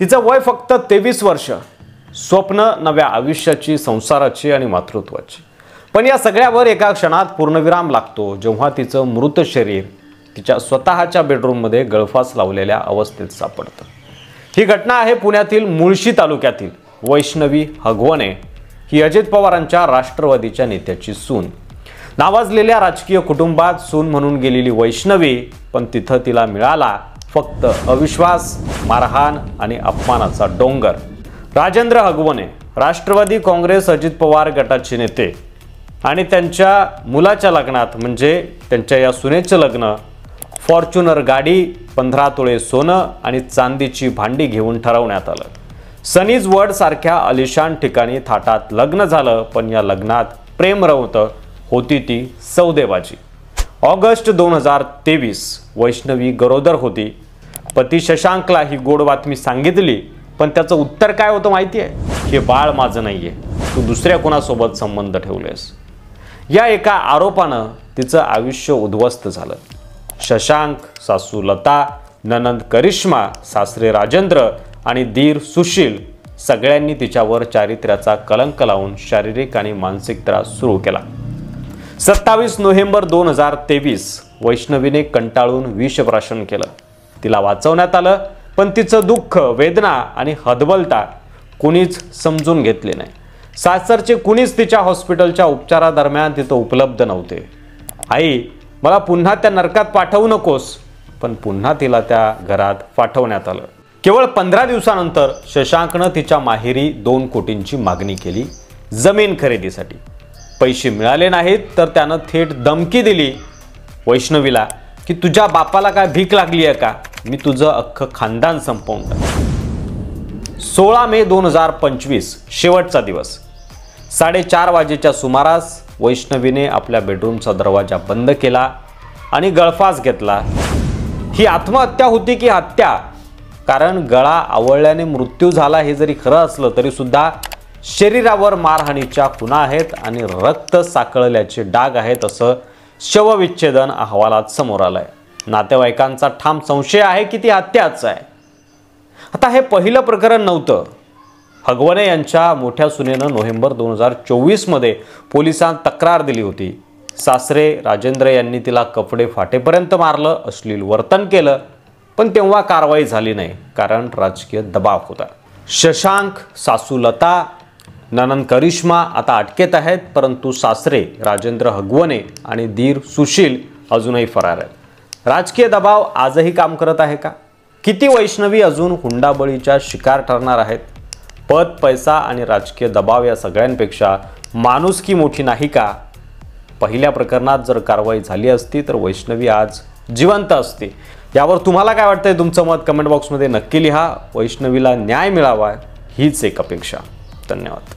तिचं वय फक्त 23 वर्ष, स्वप्न नव्या आयुष्याची, संसाराची आणि मातृत्वाची. पण या सगळ्यावर एका क्षणात पूर्णविराम लागतो जेव्हा तिचं मृत शरीर तिच्या स्वतःच्या बेडरूममध्ये गळफास लावलेल्या अवस्थेत सापडतं. ही घटना आहे पुण्यातील मुळशी तालुक्यातील. वैष्णवी हगवणे ही अजित पवारांच्या राष्ट्रवादीच्या नेत्याची सून. नावाजलेल्या राजकीय कुटुंबात सून म्हणून गेलेली वैष्णवी, पण तिथं तिला मिळाला फक्त अविश्वास, मारहाण आणि अपमानाचा डोंगर. राजेंद्र हगवणे राष्ट्रवादी काँग्रेस अजित पवार गटाचे नेते आणि त्यांच्या मुलाच्या लग्नात म्हणजे त्यांच्या या सुनेचं लग्न फॉर्च्युनर गाडी, 15 तोळे सोनं आणि चांदीची भांडी घेऊन ठरवण्यात आलं. सनीज वर्ड सारख्या आलिशान ठिकाणी थाटात लग्न झालं, पण या लग्नात प्रेम रवतं, होती ती सौदेबाजी. ऑगस्ट 2023 वैष्णवी गरोदर होती. पती शशांकला ही गोड बातमी सांगितली, पण त्याचं उत्तर काय होतं माहिती आहे? हे बाळ माझं नाहीये, तू दुसऱ्या कोणासोबत संबंध ठेवलेस. या एका आरोपानं तिचं आयुष्य उद्ध्वस्त झालं. शशांक, सासू लता, ननंद करिश्मा, सासरे राजेंद्र आणि दीर सुशील सगळ्यांनी तिच्यावर चारित्र्याचा कलंक लावून शारीरिक आणि मानसिक त्रास सुरू केला. 27 नोव्हेंबर 2023 वैष्णवीने कंटाळून विषप्राशन केलं. तिला वाचवण्यात आलं, पण तिचं दुःख, वेदना आणि हतबलता कुणीच समजून घेतले नाही. सासरचे कुणीच तिच्या हॉस्पिटलच्या उपचारादरम्यान तिथं उपलब्ध नव्हते. आई, मला पुन्हा त्या नरकात पाठवू नकोस, पण पुन्हा तिला त्या घरात पाठवण्यात आलं. केवळ 15 दिवसानंतर शशांकनं तिच्या माहेरी 2 कोटींची मागणी केली जमीन खरेदीसाठी. पैसे मिळाले नाहीत तर त्यानं थेट धमकी दिली वैष्णवीला की तुझ्या बापाला काय भीक लागली आहे का, मी तुझं अख्खं खानदान संपवून टाक. 16 मे 2025 शेवटचा दिवस. 4:30 वाजेच्या सुमारास वैष्णवीने आपल्या बेडरूमचा दरवाजा बंद केला आणि गळफास घेतला. ही आत्महत्या होती की हत्या? कारण गळा आवळल्याने मृत्यू झाला हे जरी खरं असलं तरी सुद्धा शरीरावर मारहाणीच्या खुणा आहेत आणि रक्त साकळल्याचे डाग आहेत असं शवविच्छेदन अहवालात समोर आलंय. नातेवाईकांचा ठाम संशय आहे की ती हत्याच आहे. आता हे पहिलं प्रकरण नव्हतं. हगवणे यांच्या मोठ्या सुनेनं नोव्हेंबर 2024 मध्ये पोलिसांत तक्रार दिली होती. सासरे राजेंद्र यांनी तिला कपडे फाटेपर्यंत मारलं, अश्लील वर्तन केलं, पण तेव्हा कारवाई झाली नाही कारण राजकीय दबाव होता. शशांक, सासू लता, ननंद करिश्मा आता अटकेत आहेत, परंतु सासरे राजेंद्र हगवणे आणि दीर सुशील अजूनही फरार आहेत. राजकीय दबाव आजही काम करत आहे का? किती वैष्णवी अजून हुंडाबळीच्या शिकार ठरणार आहेत? पद, पैसा आणि राजकीय दबाव या सगळ्यांपेक्षा माणुसकी मोठी नाही का? पहिल्या प्रकरणात जर कारवाई झाली असती तर वैष्णवी आज जिवंत असते. यावर तुम्हाला काय वाटतंय? तुमचं मत कमेंट बॉक्समध्ये नक्की लिहा. वैष्णवीला न्याय मिळावा हीच एक अपेक्षा. धन्यवाद.